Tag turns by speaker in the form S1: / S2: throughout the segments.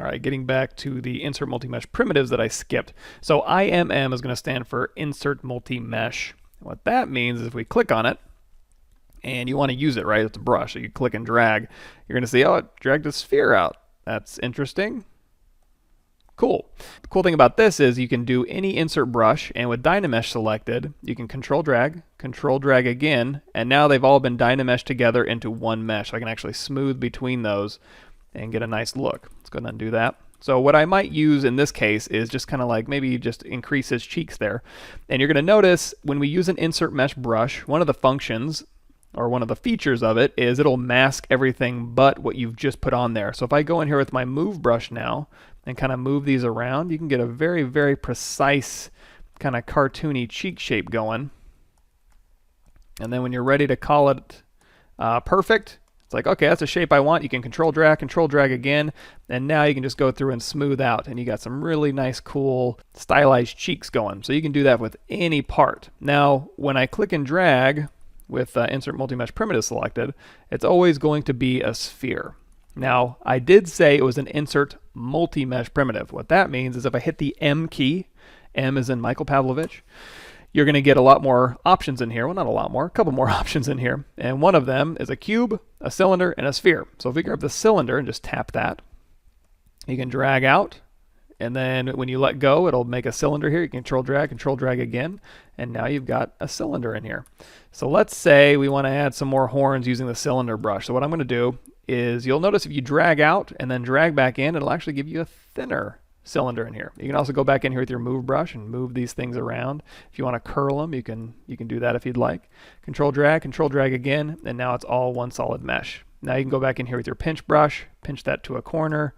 S1: right, getting back to the insert multi-mesh primitives that I skipped. So IMM is going to stand for insert multi-mesh. What that means is if we click on it, and you want to use it, right? It's a brush, so you click and drag. You're going to see, oh, it dragged a sphere out. That's interesting. Cool. The cool thing about this is you can do any insert brush, and with Dynamesh selected, you can control drag again, and now they've all been Dynameshed together into one mesh. So I can actually smooth between those and get a nice look. Let's go ahead and do that. So what I might use in this case is just kind of like maybe just increase his cheeks there. And you're going to notice when we use an insert mesh brush, one of the functions or one of the features of it is it'll mask everything but what you've just put on there. So if I go in here with my move brush now and kind of move these around, you can get a very, very precise kind of cartoony cheek shape going. And then when you're ready to call it perfect, it's like, okay, that's a shape I want. You can control drag again, and now you can just go through and smooth out, and you got some really nice, cool, stylized cheeks going. So you can do that with any part. Now, when I click and drag with insert multi-mesh primitive selected, it's always going to be a sphere. Now, I did say it was an insert multi-mesh primitive. What that means is if I hit the M key, M is in Michael Pavlovich, you're going to get a lot more options in here. Well, not a lot more, a couple more options in here. And one of them is a cube, a cylinder, and a sphere. So if we grab the cylinder and just tap that, you can drag out. And then when you let go, it'll make a cylinder here. You can control drag again. And now you've got a cylinder in here. So let's say we want to add some more horns using the cylinder brush. So what I'm going to do is you'll notice if you drag out and then drag back in, it'll actually give you a thinner cylinder in here. You can also go back in here with your move brush and move these things around. If you want to curl them, you can do that if you'd like. Control drag again, and now it's all one solid mesh. Now you can go back in here with your pinch brush, pinch that to a corner,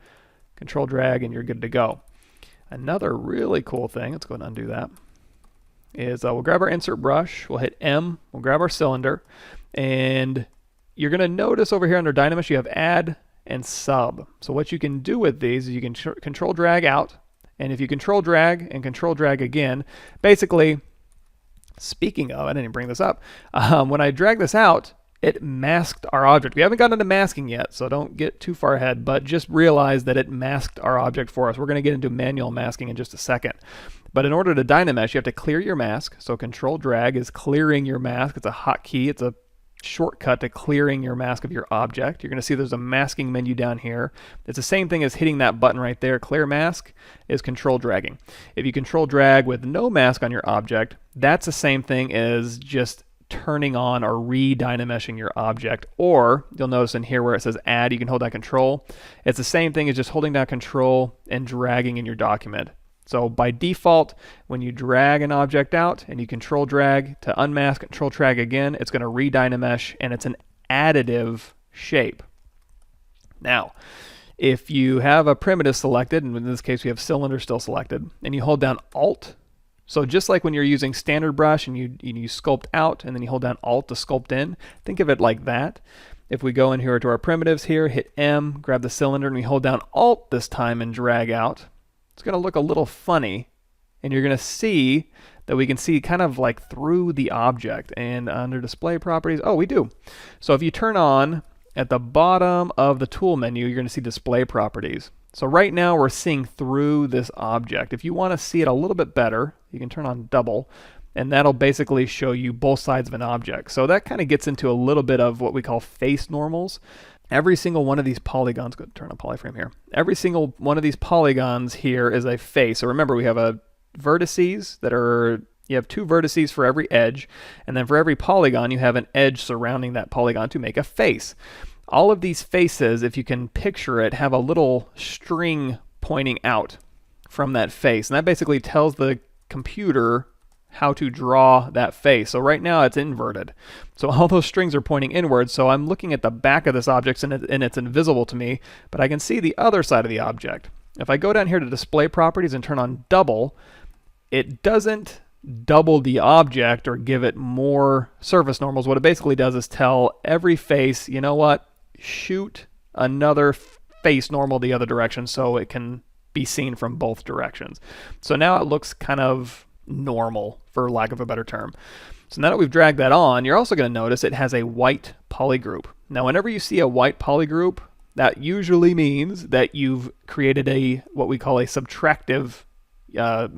S1: control drag, and you're good to go. Another really cool thing, let's go ahead and undo that, is we'll grab our insert brush, we'll hit M, we'll grab our cylinder, and you're going to notice over here under Dynamesh you have add and sub. So what you can do with these is you can control drag out, and if you control drag and control drag again, basically, speaking of, I didn't even bring this up, when I drag this out, it masked our object. We haven't gotten into masking yet, so don't get too far ahead, but just realize that it masked our object for us. We're going to get into manual masking in just a second. But in order to Dynamesh, you have to clear your mask. So control drag is clearing your mask. It's a hotkey. It's a shortcut to clearing your mask of your object. You're going to see there's a masking menu down here. It's the same thing as hitting that button right there. Clear mask is control dragging. If you control drag with no mask on your object, that's the same thing as just turning on or re-dynameshing your object. Or you'll notice in here where it says add, you can hold down control. It's the same thing as just holding down control and dragging in your document. So by default, when you drag an object out and you control drag to unmask, control drag again, it's going to re-dynamesh, and it's an additive shape. Now, if you have a primitive selected, and in this case we have cylinder still selected, and you hold down Alt, so just like when you're using standard brush and you sculpt out and then you hold down Alt to sculpt in, think of it like that. If we go in here to our primitives here, hit M, grab the cylinder, and we hold down Alt this time and drag out, it's going to look a little funny, and you're going to see that we can see kind of like through the object. And under display properties, oh, we do. So if you turn on at the bottom of the tool menu, you're going to see display properties. So right now we're seeing through this object. If you want to see it a little bit better, you can turn on double, and that'll basically show you both sides of an object. So that kind of gets into a little bit of what we call face normals. Every single one of these polygons, go turn on polyframe here. Every single one of these polygons here is a face. So remember, we have vertices that are, you have two vertices for every edge, and then for every polygon you have an edge surrounding that polygon to make a face. All of these faces, if you can picture it, have a little string pointing out from that face, and that basically tells the computer how to draw that face. So right now it's inverted. So all those strings are pointing inward, so I'm looking at the back of this object and it's invisible to me, but I can see the other side of the object. If I go down here to display properties and turn on double, it doesn't double the object or give it more surface normals. What it basically does is tell every face, you know what, shoot another face normal the other direction so it can be seen from both directions. So now it looks kind of normal, for lack of a better term. So now that we've dragged that on, you're also going to notice it has a white polygroup. Now whenever you see a white polygroup, that usually means that you've created what we call a subtractive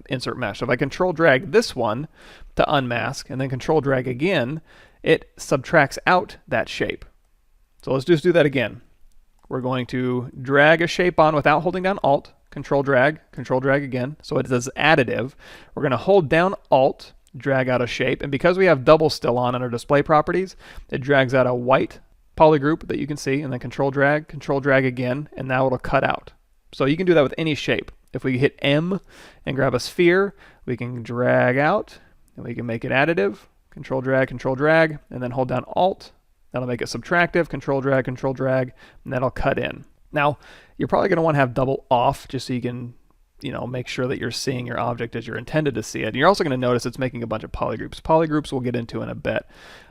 S1: insert mesh. So if I control drag this one to unmask and then control drag again, it subtracts out that shape. So let's just do that again. We're going to drag a shape on without holding down Alt, control drag again. So it says additive. We're going to hold down Alt, drag out a shape, and because we have double still on in our display properties, it drags out a white polygroup that you can see, and then control drag again, and now it'll cut out. So you can do that with any shape. If we hit M and grab a sphere, we can drag out, and we can make it additive, control drag, and then hold down Alt. That'll make it subtractive, control drag, and that'll cut in. Now, you're probably going to want to have double off just so you can, make sure that you're seeing your object as you're intended to see it. And you're also going to notice it's making a bunch of polygroups. Polygroups we'll get into in a bit.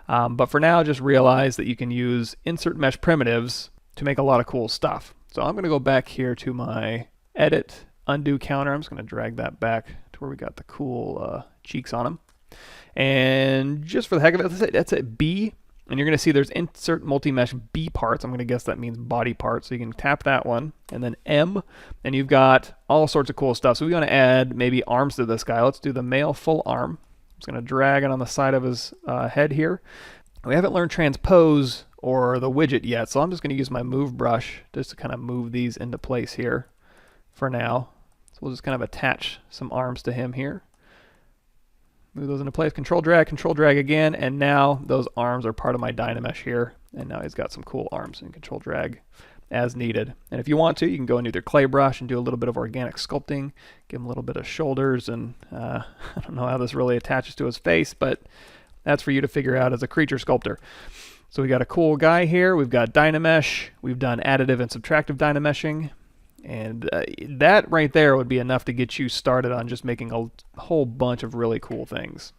S1: But for now, just realize that you can use insert mesh primitives to make a lot of cool stuff. So I'm going to go back here to my edit undo counter. I'm just going to drag that back to where we got the cool cheeks on them. And just for the heck of it, that's it, B. And you're going to see there's insert multi-mesh B parts. I'm going to guess that means body parts. So you can tap that one, and then M, and you've got all sorts of cool stuff. So we want to add maybe arms to this guy. Let's do the male full arm. I'm just going to drag it on the side of his head here. We haven't learned transpose or the widget yet, so I'm just going to use my move brush just to kind of move these into place here for now. So we'll just kind of attach some arms to him here. Move those into place, control drag again, and now those arms are part of my Dynamesh here, and now he's got some cool arms, and control drag as needed. And if you want to, you can go into your clay brush and do a little bit of organic sculpting, give him a little bit of shoulders, and I don't know how this really attaches to his face, but that's for you to figure out as a creature sculptor. So we got a cool guy here, we've got Dynamesh, we've done additive and subtractive Dynameshing, and that right there would be enough to get you started on just making a whole bunch of really cool things.